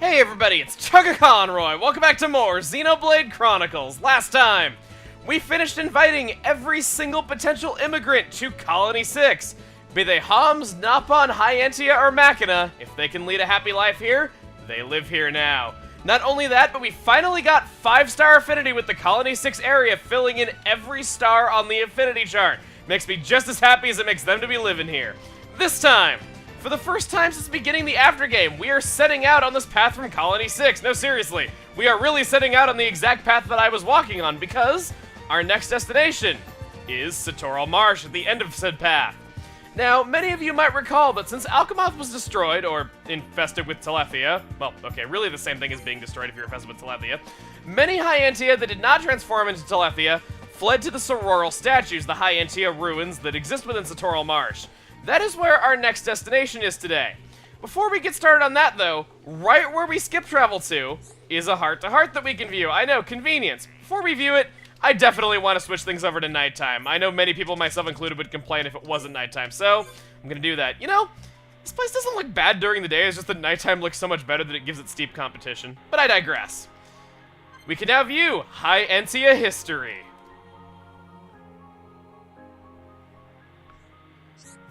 Hey everybody, it's Chugga Conroy! Welcome back to more Xenoblade Chronicles! Last time, we finished inviting every single potential immigrant to Colony 6. Be they Homs, Napon, High Entia, or Machina, if they can lead a happy life here, they live here now. Not only that, but we finally got 5-star affinity with the Colony 6 area, filling in every star on the affinity chart. Makes me just as happy as it makes them to be living here. This time, for the first time since beginning the aftergame, we are setting out on this path from Colony 6. No, seriously, we are really setting out on the exact path that I was walking on because our next destination is Satoral Marsh at the end of said path. Now, many of you might recall that since Alchemoth was destroyed, or infested with Telethia, well, okay, really the same thing as being destroyed if you're infested with Telethia, many High Entia that did not transform into Telethia fled to the Sororal statues, the High Entia ruins that exist within Satoral Marsh. That is where our next destination is today. Before we get started on that, though, right where we skip travel to is a heart-to-heart that we can view. I know, convenience. Before we view it, I definitely want to switch things over to nighttime. I know many people, myself included, would complain if it wasn't nighttime, so I'm gonna do that. You know, this place doesn't look bad during the day, it's just that nighttime looks so much better that it gives it steep competition. But I digress. We can now view High Entia history.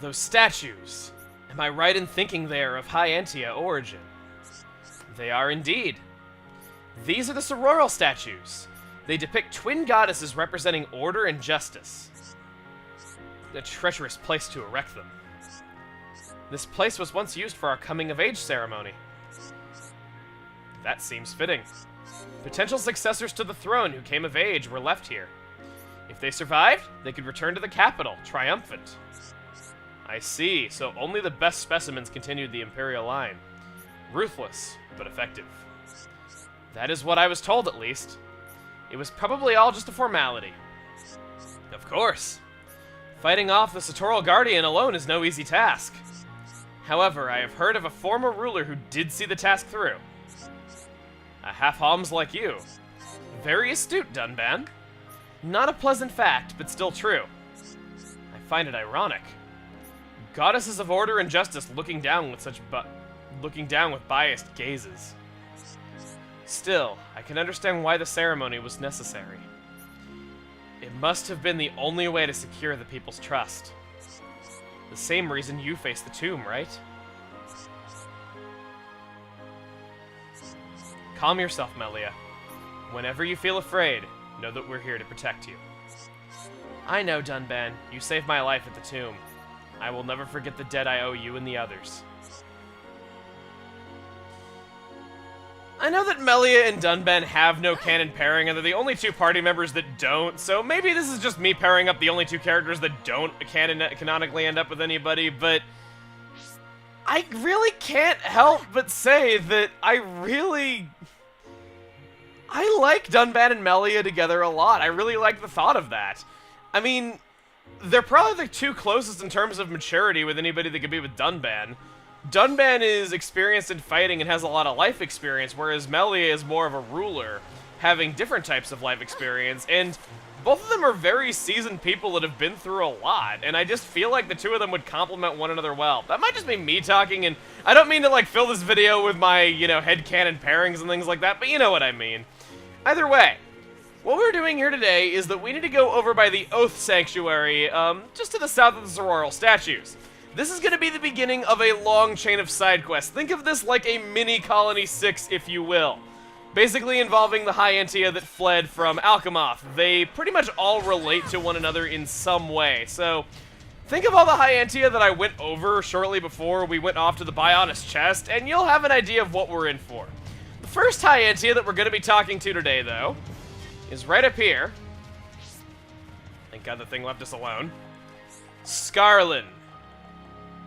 Those statues. Am I right in thinking they are of High Entia origin? They are indeed. These are the Sororal statues. They depict twin goddesses representing order and justice. A treacherous place to erect them. This place was once used for our coming-of-age ceremony. That seems fitting. Potential successors to the throne who came of age were left here. If they survived, they could return to the capital, triumphant. I see, so only the best specimens continued the Imperial line. Ruthless, but effective. That is what I was told, at least. It was probably all just a formality. Of course. Fighting off the Satoral Guardian alone is no easy task. However, I have heard of a former ruler who did see the task through. A half-Homs like you. Very astute, Dunban. Not a pleasant fact, but still true. I find it ironic. Goddesses of order and justice looking down with biased gazes. Still, I can understand why the ceremony was necessary. It must have been the only way to secure the people's trust. The same reason you face the tomb, right? Calm yourself, Melia. Whenever you feel afraid, know that we're here to protect you. I know, Dunban. You saved my life at the tomb. I will never forget the debt I owe you and the others. I know that Melia and Dunban have no canon pairing, and they're the only two party members that don't, so maybe this is just me pairing up the only two characters that don't canonically end up with anybody, but I really can't help but say that I like Dunban and Melia together a lot. I really like the thought of that. I mean, they're probably the two closest in terms of maturity with anybody that could be with Dunban. Dunban is experienced in fighting and has a lot of life experience, whereas Melia is more of a ruler, having different types of life experience, and both of them are very seasoned people that have been through a lot, and I just feel like the two of them would complement one another well. That might just be me talking, and I don't mean to, like, fill this video with my, you know, headcanon pairings and things like that, but you know what I mean. Either way, what we're doing here today is that we need to go over by the Oath Sanctuary, just to the south of the Sororal statues. This is going to be the beginning of a long chain of side quests. Think of this like a mini Colony 6, if you will. Basically involving the High Entia that fled from Alchemoth. They pretty much all relate to one another in some way, so think of all the High Entia that I went over shortly before we went off to the Bionis chest, and you'll have an idea of what we're in for. The first High Entia that we're going to be talking to today, though, is right up here. Thank God the thing left us alone. Scarlin.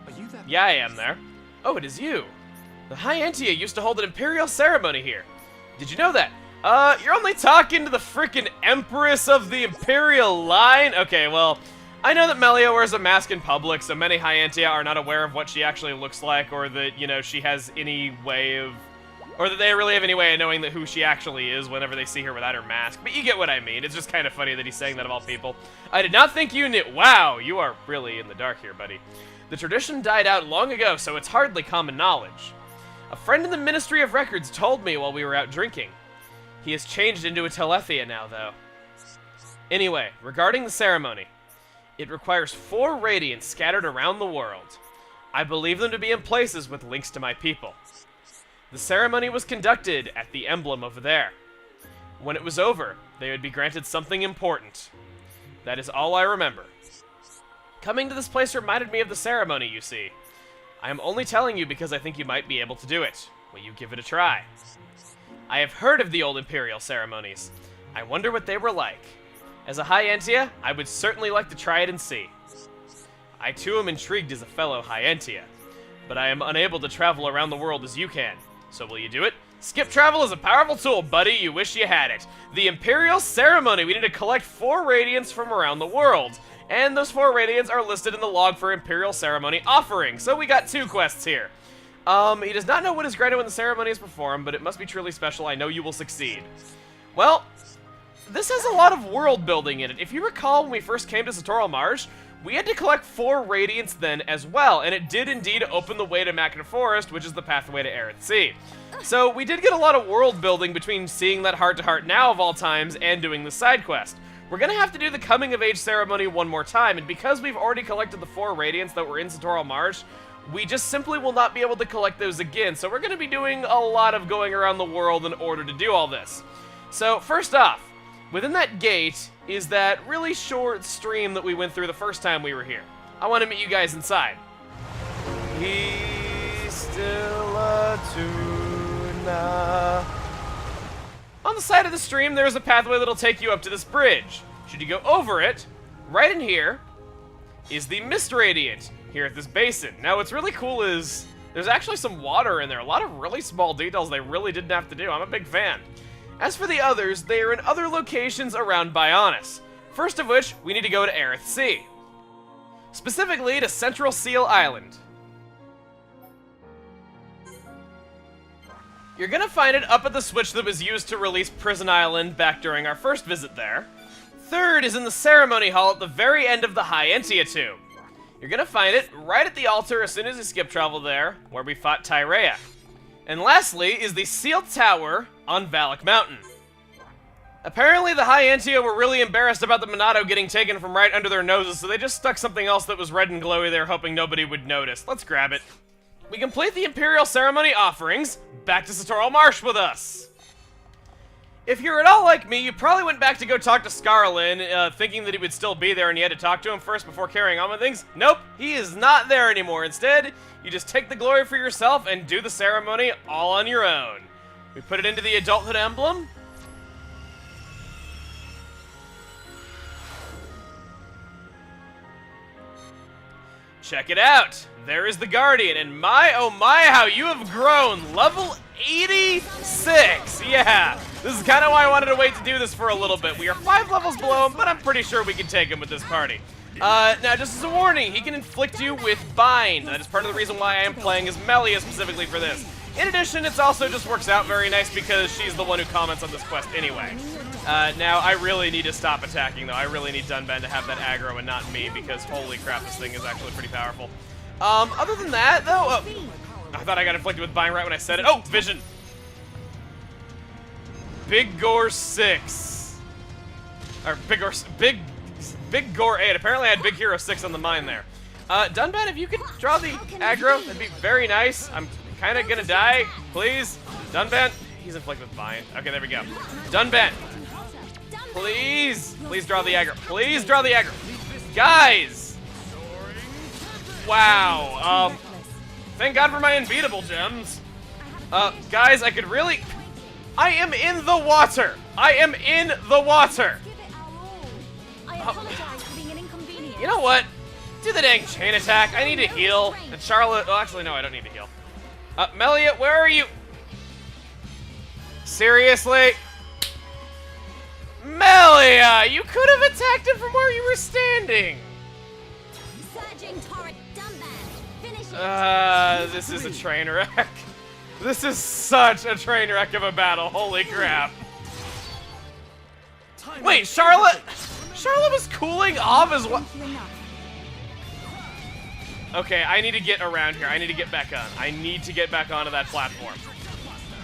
Are you that? Yeah, I am there. Oh, it is you. The High Entia used to hold an Imperial ceremony here. Did you know that? You're only talking to the frickin' Empress of the Imperial line? Okay, well, I know that Melia wears a mask in public, so many High Entia are not aware of what she actually looks like, or that, you know, she has any way of... or that they really have any way of knowing that who she actually is whenever they see her without her mask. But you get what I mean. It's just kind of funny that he's saying that of all people. I did not think you knew. Wow, you are really in the dark here, buddy. The tradition died out long ago, so it's hardly common knowledge. A friend in the Ministry of Records told me while we were out drinking. He has changed into a Telethia now, though. Anyway, regarding the ceremony. It requires 4 radiants scattered around the world. I believe them to be in places with links to my people. The ceremony was conducted at the emblem over there. When it was over, they would be granted something important. That is all I remember. Coming to this place reminded me of the ceremony, you see. I am only telling you because I think you might be able to do it. Will you give it a try? I have heard of the old Imperial ceremonies. I wonder what they were like. As a High Entia, I would certainly like to try it and see. I too am intrigued as a fellow High Entia, but I am unable to travel around the world as you can. So will you do it? Skip travel is a powerful tool, buddy. You wish you had it. The Imperial ceremony. We need to collect 4 radiants from around the world. And those 4 radiants are listed in the log for Imperial ceremony offering. So we got 2 quests here. He does not know what is granted when the ceremony is performed, but it must be truly special. I know you will succeed. Well, this has a lot of world building in it. If you recall, when we first came to Satoral Marsh, we had to collect 4 radiants then as well, and it did indeed open the way to Machina Forest, which is the pathway to Aerith Sea. So we did get a lot of world building between seeing that heart-to-heart now of all times and doing the side quest. We're gonna have to do the coming of age ceremony one more time, and because we've already collected the 4 radiants that were in Satoral Marsh, we just simply will not be able to collect those again, so we're gonna be doing a lot of going around the world in order to do all this. So first off, within that gate is that really short stream that we went through the first time we were here. I want to meet you guys inside. He's still a tuna. On the side of the stream, there's a pathway that'll take you up to this bridge. Should you go over it, right in here is the Mist Radiant here at this basin. Now, what's really cool is there's actually some water in there. A lot of really small details they really didn't have to do. I'm a big fan. As for the others, they are in other locations around Bionis. First of which, we need to go to Aerith Sea. Specifically to Central Seal Island. You're gonna find it up at the switch that was used to release Prison Island back during our first visit there. Third is in the ceremony hall at the very end of the High Entia tomb. You're gonna find it right at the altar as soon as you skip travel there, where we fought Tyrea. And lastly is the sealed tower on Valak Mountain. Apparently the High Entia were really embarrassed about the Monado getting taken from right under their noses, so they just stuck something else that was red and glowy there, hoping nobody would notice. Let's grab it. We complete the Imperial ceremony offerings. Back to Satoral Marsh with us. If you're at all like me, you probably went back to go talk to Scarlin, thinking that he would still be there and you had to talk to him first before carrying on with things. Nope, he is not there anymore. Instead, you just take the glory for yourself and do the ceremony all on your own. We put it into the adulthood emblem. Check it out. There is the Guardian, and my, oh my, how you have grown. Level 86. Yeah, this is kind of why I wanted to wait to do this for a little bit. We are 5 levels below him, but I'm pretty sure we can take him with this party. Now, just as a warning, he can inflict you with Bind. That is part of the reason why I am playing as Melia specifically for this. In addition, it also just works out very nice because she's the one who comments on this quest anyway. Now, I really need to stop attacking, though. I really need Dunban to have that aggro and not me, because holy crap, this thing is actually pretty powerful. Other than that, though, I thought I got inflicted with Bind right when I said it. Oh, Vision! Big Gore 6. Or Big Gore 8. Apparently I had Big Hero 6 on the mind there. Dunban, if you could draw the aggro, that'd be very nice. I'm kind of gonna die, please. Dunban, he's inflicted with Bind. Okay, there we go. Dunban, please draw the aggro. Please draw the aggro. Guys! Wow, thank God for my unbeatable gems. Guys, I could really... I am in the water! I am in the water! You know what? Do the dang chain attack. I need to heal. And Charlotte... Oh, actually, no, I don't need to heal. Melia, where are you? Seriously? Melia, you could have attacked him from where you were standing. This is a train wreck. This is such a train wreck of a battle. Holy crap. Wait, Charlotte was cooling off as well. Okay, I need to get around here. I need to get back on. I need to get back onto that platform.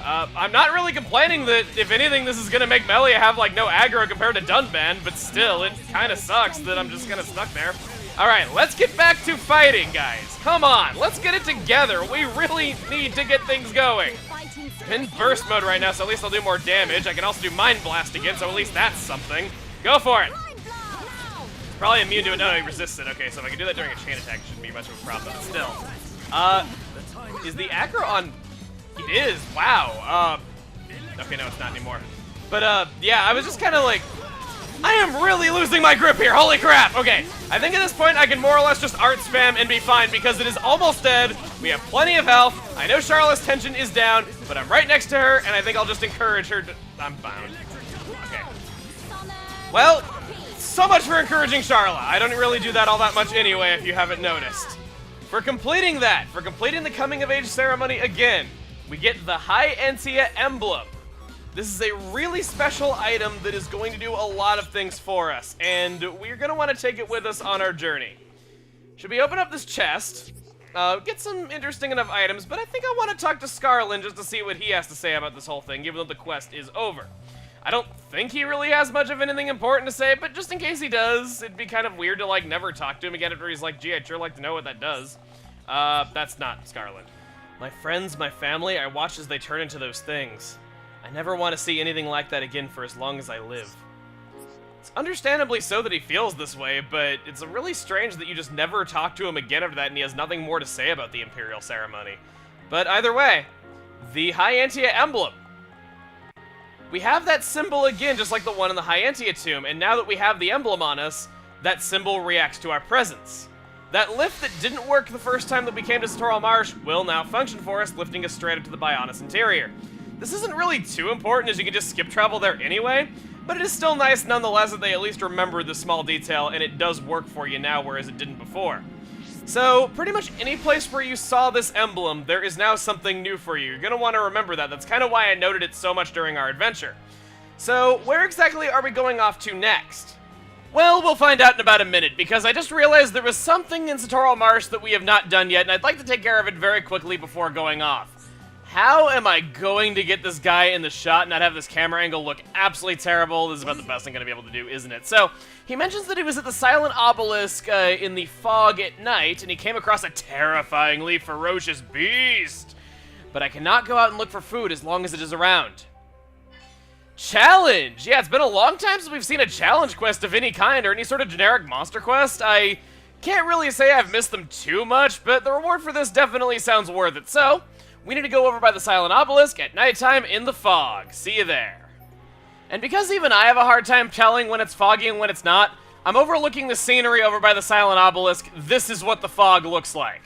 I'm not really complaining that, if anything, this is going to make Melia have, like, no aggro compared to Dunban, but still, it kind of sucks that I'm just kind of stuck there. Alright, let's get back to fighting, guys. Come on, let's get it together. We really need to get things going. I'm in burst mode right now, so at least I'll do more damage. I can also do Mind Blast again, so at least that's something. Go for it. Probably immune to it. No, he resists it. Okay, so if I can do that during a chain attack, it shouldn't be much of a problem. But still. Is the aggro on... It is. Wow. Okay, no, it's not anymore. But, yeah, I was just kind of like... I am really losing my grip here. Holy crap. Okay, I think at this point I can more or less just art spam and be fine because it is almost dead. We have plenty of health. I know Charlotte's tension is down, but I'm right next to her, and I think I'll just encourage her to... I'm bound. Okay. Well, so much for encouraging Charlotte. I don't really do that all that much anyway, if you haven't noticed. For completing that, for completing the coming of age ceremony again, we get the High Entia emblem. This is a really special item that is going to do a lot of things for us, and we're going to want to take it with us on our journey. Should we open up this chest, get some interesting enough items, but I think I want to talk to Scarlin just to see what he has to say about this whole thing, given that the quest is over. I don't think he really has much of anything important to say, but just in case he does, it'd be kind of weird to, like, never talk to him again after he's like, gee, I'd sure like to know what that does. That's not Scarlin. My friends, my family, I watch as they turn into those things. I never want to see anything like that again for as long as I live. It's understandably so that he feels this way, but it's really strange that you just never talk to him again after that and he has nothing more to say about the Imperial ceremony. But either way, the High Entia emblem. We have that symbol again, just like the one in the High Entia tomb, and now that we have the emblem on us, that symbol reacts to our presence. That lift that didn't work the first time that we came to Satoral Marsh will now function for us, lifting us straight up to the Bionis interior. This isn't really too important as you can just skip travel there anyway, but it is still nice nonetheless that they at least remembered the small detail and it does work for you now, whereas it didn't before. So, pretty much any place where you saw this emblem, there is now something new for you. You're going to want to remember that. That's kind of why I noted it so much during our adventure. So, where exactly are we going off to next? Well, we'll find out in about a minute, because I just realized there was something in Satoral Marsh that we have not done yet, and I'd like to take care of it very quickly before going off. How am I going to get this guy in the shot and not have this camera angle look absolutely terrible? This is about the best I'm going to be able to do, isn't it? So, he mentions that he was at the Silent Obelisk in the fog at night, and he came across a terrifyingly ferocious beast. But I cannot go out and look for food as long as it is around. Challenge! Yeah, it's been a long time since we've seen a challenge quest of any kind, or any sort of generic monster quest. I can't really say I've missed them too much, but the reward for this definitely sounds worth it. So, we need to go over by the Silent Obelisk at nighttime in the fog. See you there. And because even I have a hard time telling when it's foggy and when it's not, I'm overlooking the scenery over by the Silent Obelisk. This is what the fog looks like.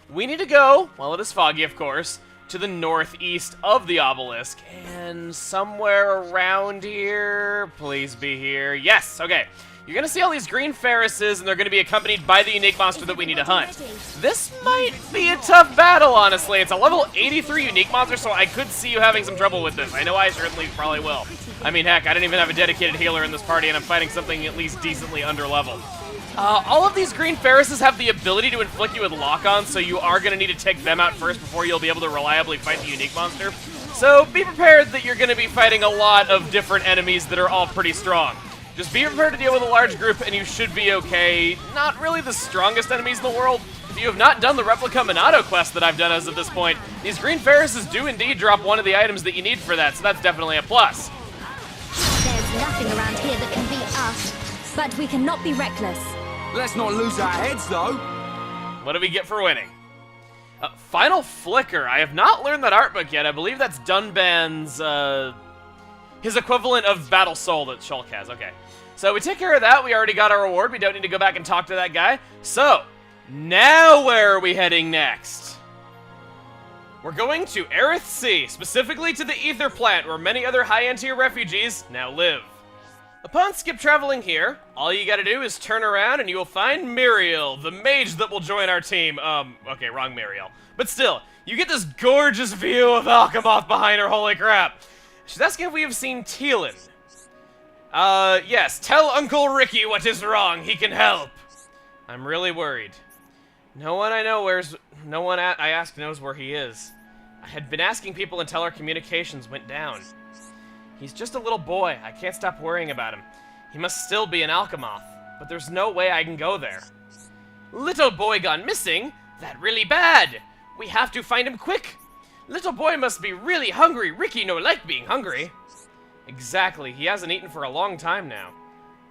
We need to go, well, it is foggy, of course, to the northeast of the obelisk. And somewhere around here, please be here. Yes, okay. You're going to see all these green Ferrises, and they're going to be accompanied by the unique monster that we need to hunt. This might be a tough battle, honestly. It's a level 83 unique monster, so I could see you having some trouble with this. I know I certainly probably will. I mean, heck, I don't even have a dedicated healer in this party, and I'm fighting something at least decently under level. All of these green Ferrises have the ability to inflict you with lock-ons, so you are going to need to take them out first before you'll be able to reliably fight the unique monster. So be prepared that you're going to be fighting a lot of different enemies that are all pretty strong. Just be prepared to deal with a large group and you should be okay. Not really the strongest enemies in the world. If you have not done the Replica Minato quest that I've done as of this point, these green Ferrises do indeed drop one of the items that you need for that, so that's definitely a plus. There's nothing around here that can beat us, but we cannot be reckless. Let's not lose our heads, though. What do we get for winning? Final Flicker. I have not learned that art book yet. I believe that's Dunban's, his equivalent of Battle Soul that Shulk has. Okay. So we take care of that. We already got our reward. We don't need to go back and talk to that guy. So, now where are we heading next? We're going to Aerith Sea, specifically to the Ether Plant, where many other High Entia refugees now live. Upon skip traveling here, all you gotta do is turn around and you will find Muriel, the mage that will join our team. Okay, wrong Muriel. But still, you get this gorgeous view of Alchemoth behind her, holy crap. She's asking if we have seen Teelan. Yes, tell Uncle Ricky what is wrong, he can help. I'm really worried. No one I asked knows where he is. I had been asking people until our communications went down. He's just a little boy. I can't stop worrying about him. He must still be an Alchemoth, but there's no way I can go there. Little boy gone missing? That really bad. We have to find him quick. Little boy must be really hungry. Ricky no like being hungry. Exactly. He hasn't eaten for a long time now.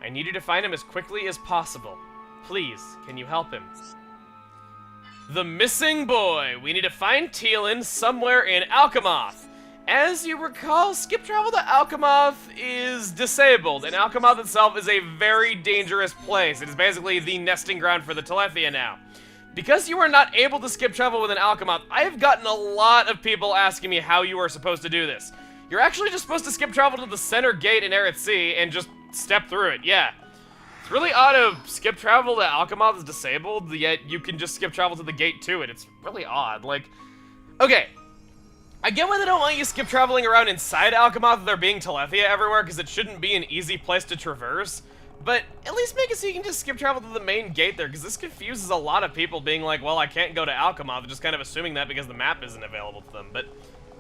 I need you to find him as quickly as possible. Please, can you help him? The missing boy. We need to find Teal'c somewhere in Alchemoth. As you recall, skip travel to Alchemoth is disabled, and Alchemoth itself is a very dangerous place. It is basically the nesting ground for the Telethia now. Because you are not able to skip travel with an Alchemoth, I have gotten a lot of people asking me how you are supposed to do this. You're actually just supposed to skip travel to the center gate in Aerith Sea and just step through it, yeah. It's really odd to skip travel to Alchemoth is disabled, yet you can just skip travel to the gate to it. It's really odd. Like, okay. I get why they don't want you skip traveling around inside Alchemoth if there being Telethia everywhere, because it shouldn't be an easy place to traverse. But at least make it so you can just skip travel to the main gate there, because this confuses a lot of people being like, well, I can't go to Alchemoth, just kind of assuming that because the map isn't available to them. But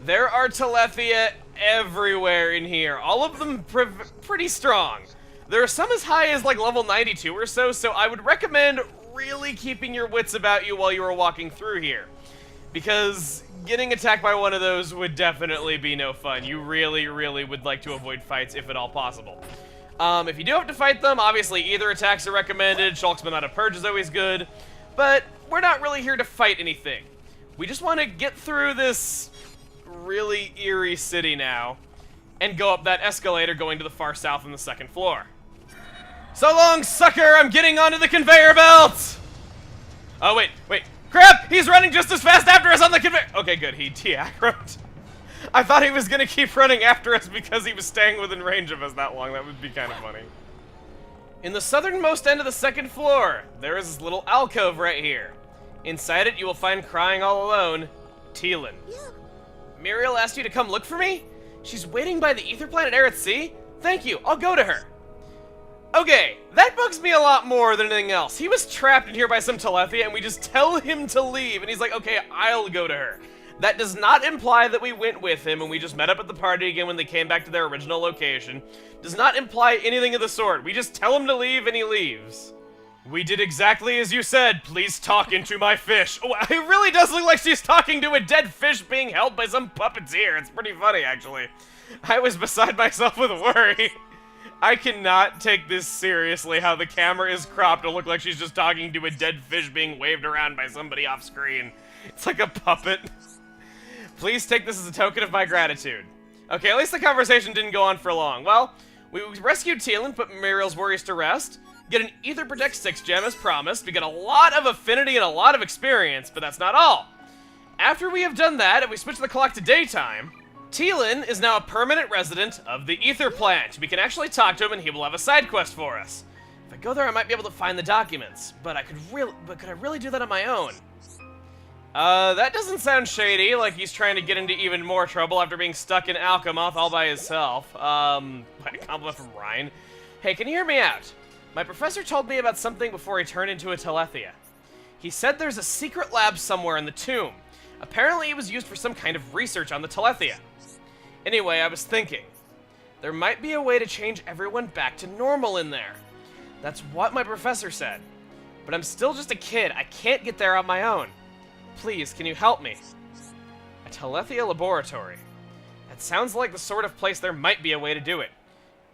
there are Telethia everywhere in here, all of them pretty strong. There are some as high as like level 92 or so, so I would recommend really keeping your wits about you while you are walking through here. Because getting attacked by one of those would definitely be no fun. You really, really would like to avoid fights if at all possible. If you do have to fight them, obviously either attacks are recommended. Shulk's out of Purge is always good. But we're not really here to fight anything. We just want to get through this really eerie city now and go up that escalator going to the far south on the second floor. So long, sucker! I'm getting onto the conveyor belt! Oh, wait. Crap! He's running just as fast after us on the conveyor. Okay, good. He aggroed. I thought he was gonna keep running after us because he was staying within range of us that long. That would be kind of funny. In the southernmost end of the second floor, there is this little alcove right here. Inside it, you will find crying all alone, Teal'c. Muriel asked you to come look for me? She's waiting by the ether planet Aerith Sea? Thank you. I'll go to her. Okay, that bugs me a lot more than anything else. He was trapped in here by some Telethia, and we just tell him to leave, and he's like, okay, I'll go to her. That does not imply that we went with him, and we just met up at the party again when they came back to their original location. Does not imply anything of the sort. We just tell him to leave, and he leaves. We did exactly as you said. Please talk into my fish. Oh, it really does look like she's talking to a dead fish being held by some puppeteer. It's pretty funny, actually. I was beside myself with worry. I cannot take this seriously, how the camera is cropped to look like she's just talking to a dead fish being waved around by somebody off screen. It's like a puppet. Please take this as a token of my gratitude. Okay, at least the conversation didn't go on for long. Well, we rescued Teal'c, put Muriel's worries to rest, get an Ether Protect 6 gem as promised, we get a lot of affinity and a lot of experience, but that's not all. After we have done that, and we switch the clock to daytime, Teal'c is now a permanent resident of the Ether Plant. We can actually talk to him and he will have a side quest for us. If I go there, I might be able to find the documents, but could I really do that on my own? That doesn't sound shady, like he's trying to get into even more trouble after being stuck in Alchemoth all by himself. By a compliment from Ryan. Hey, can you hear me out? My professor told me about something before he turned into a Telethia. He said there's a secret lab somewhere in the tomb. Apparently it was used for some kind of research on the Telethia. Anyway, I was thinking, there might be a way to change everyone back to normal in there. That's what my professor said. But I'm still just a kid. I can't get there on my own. Please, can you help me? A Telethia laboratory. That sounds like the sort of place there might be a way to do it.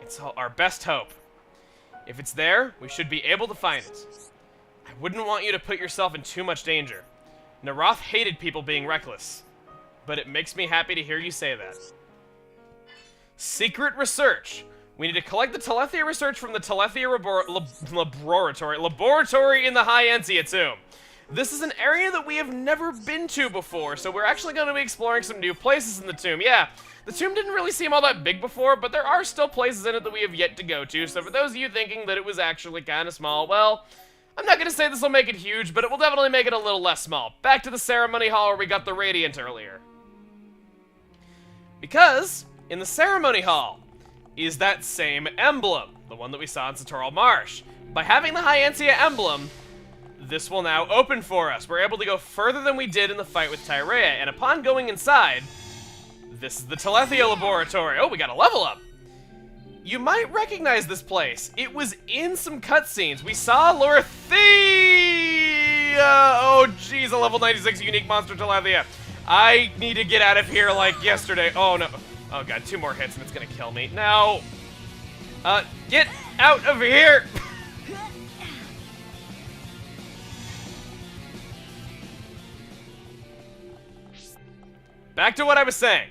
It's our best hope. If it's there, we should be able to find it. I wouldn't want you to put yourself in too much danger. Naroth hated people being reckless. But it makes me happy to hear you say that. Secret research. We need to collect the Telethia research from the Telethia laboratory in the High Entia tomb. This is an area that we have never been to before, so we're actually going to be exploring some new places in the tomb. Yeah, the tomb didn't really seem all that big before, but there are still places in it that we have yet to go to, so for those of you thinking that it was actually kind of small, well, I'm not going to say this will make it huge, but it will definitely make it a little less small. Back to the ceremony hall where we got the Radiant earlier. Because in the ceremony hall is that same emblem, the one that we saw in Satoral Marsh. By having the High Entia emblem, this will now open for us. We're able to go further than we did in the fight with Tyrea, and upon going inside, this is the Telethia Laboratory. Oh, we got a level up. You might recognize this place. It was in some cutscenes. We saw Lorthia! Oh, jeez, a level 96 unique monster Telethia. I need to get out of here like yesterday. Oh, no. Oh, God, 2 more hits and it's gonna kill me. No. Get out of here! Back to what I was saying.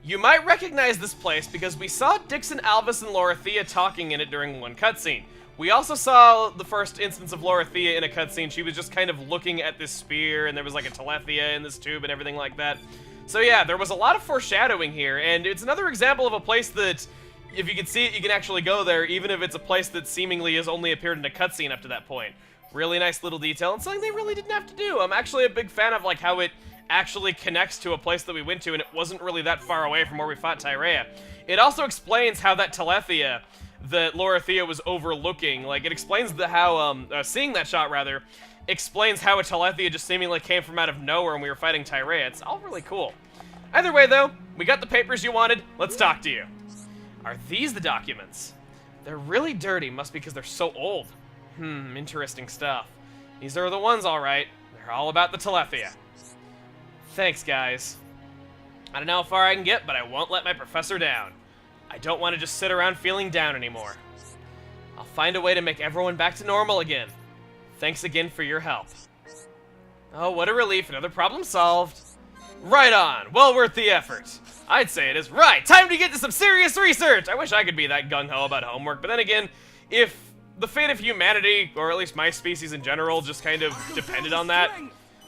You might recognize this place because we saw Dixon, Alvis, and Lorthia talking in it during one cutscene. We also saw the first instance of Lorthia in a cutscene. She was just kind of looking at this spear, and there was like a Telethia in this tube and everything like that. So yeah, there was a lot of foreshadowing here, and it's another example of a place that, if you can see it, you can actually go there, even if it's a place that seemingly has only appeared in a cutscene up to that point. Really nice little detail, and something they really didn't have to do. I'm actually a big fan of like how it actually connects to a place that we went to, and it wasn't really that far away from where we fought Tyrea. It also explains how that Telethia that Lorthia was overlooking, like, it explains how, seeing that shot, rather, explains how a Telethia just seemingly came from out of nowhere when we were fighting Tyrea. It's all really cool. Either way, though, we got the papers you wanted. Let's talk to you. Are these the documents? They're really dirty, must be because they're so old. Interesting stuff. These are the ones, all right. They're all about the Telethia. Thanks, guys. I don't know how far I can get, but I won't let my professor down. I don't want to just sit around feeling down anymore. I'll find a way to make everyone back to normal again. Thanks again for your help. Oh, what a relief. Another problem solved. Right on. Well worth the effort. I'd say it is. Right, time to get to some serious research. I wish I could be that gung-ho about homework, but then again, if the fate of humanity, or at least my species in general, just kind of depended on that.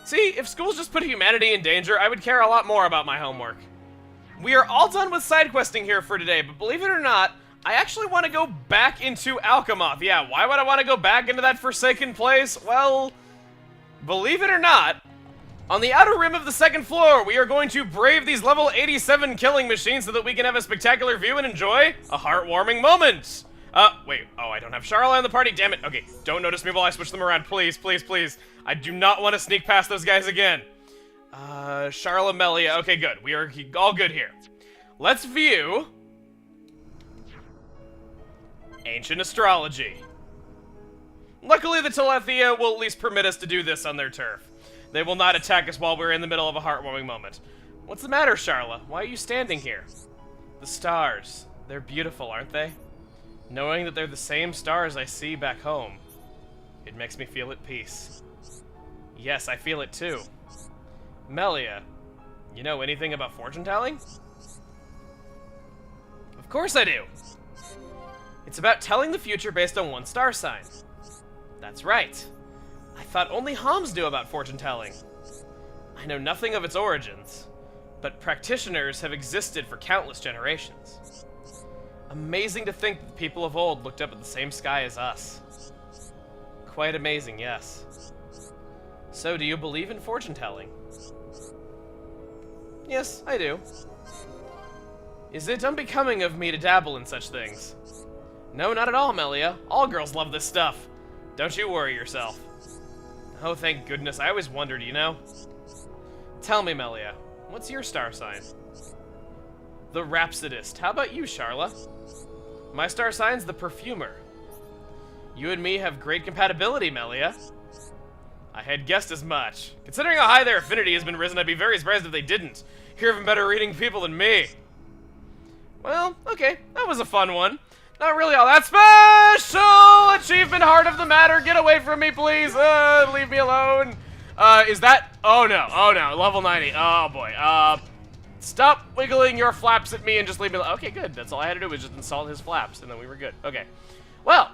See, if schools just put humanity in danger, I would care a lot more about my homework. We are all done with side questing here for today, but believe it or not, I actually want to go back into Alchemoth. Yeah, why would I want to go back into that forsaken place? Well, believe it or not, on the outer rim of the second floor, we are going to brave these level 87 killing machines so that we can have a spectacular view and enjoy a heartwarming moment. Wait. Oh, I don't have Charlotte in the party. Damn it. Okay, don't notice me while I switch them around. Please, please, please. I do not want to sneak past those guys again. Charlotte, Melia. Okay, good. We are all good here. Let's view Ancient Astrology. Luckily, the Telethia will at least permit us to do this on their turf. They will not attack us while we're in the middle of a heartwarming moment. What's the matter, Charlotte? Why are you standing here? The stars. They're beautiful, aren't they? Knowing that they're the same stars I see back home, it makes me feel at peace. Yes, I feel it too. Melia, you know anything about fortune-telling? Of course I do. It's about telling the future based on one star sign. That's right. I thought only Homs knew about fortune-telling. I know nothing of its origins, but practitioners have existed for countless generations. Amazing to think that the people of old looked up at the same sky as us. Quite amazing, yes. So, do you believe in fortune-telling? Yes, I do. Is it unbecoming of me to dabble in such things? No, not at all, Melia. All girls love this stuff. Don't you worry yourself. Oh, thank goodness. I always wondered, you know? Tell me, Melia, what's your star sign? The Rhapsodist. How about you, Charla? My star sign's the Perfumer. You and me have great compatibility, Melia. I had guessed as much. Considering how high their affinity has been risen, I'd be very surprised if they didn't. You're even better reading people than me. Well, okay, that was a fun one. Not really all that special! Achievement Heart of the Matter, get away from me, please! Leave me alone! Is that... Oh no, level 90. Oh boy, stop wiggling your flaps at me and just leave me alone. Okay, good, that's all I had to do was just install his flaps, and then we were good. Okay, well,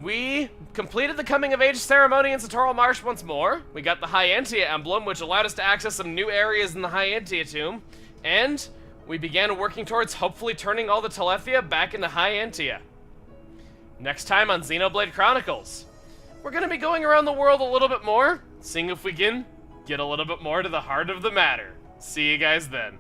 we completed the coming-of-age ceremony in Satoral Marsh once more. We got the High Entia emblem, which allowed us to access some new areas in the High Entia tomb, and we began working towards hopefully turning all the Telethia back into High Entia. Next time on Xenoblade Chronicles, we're going to be going around the world a little bit more, seeing if we can get a little bit more to the heart of the matter. See you guys then.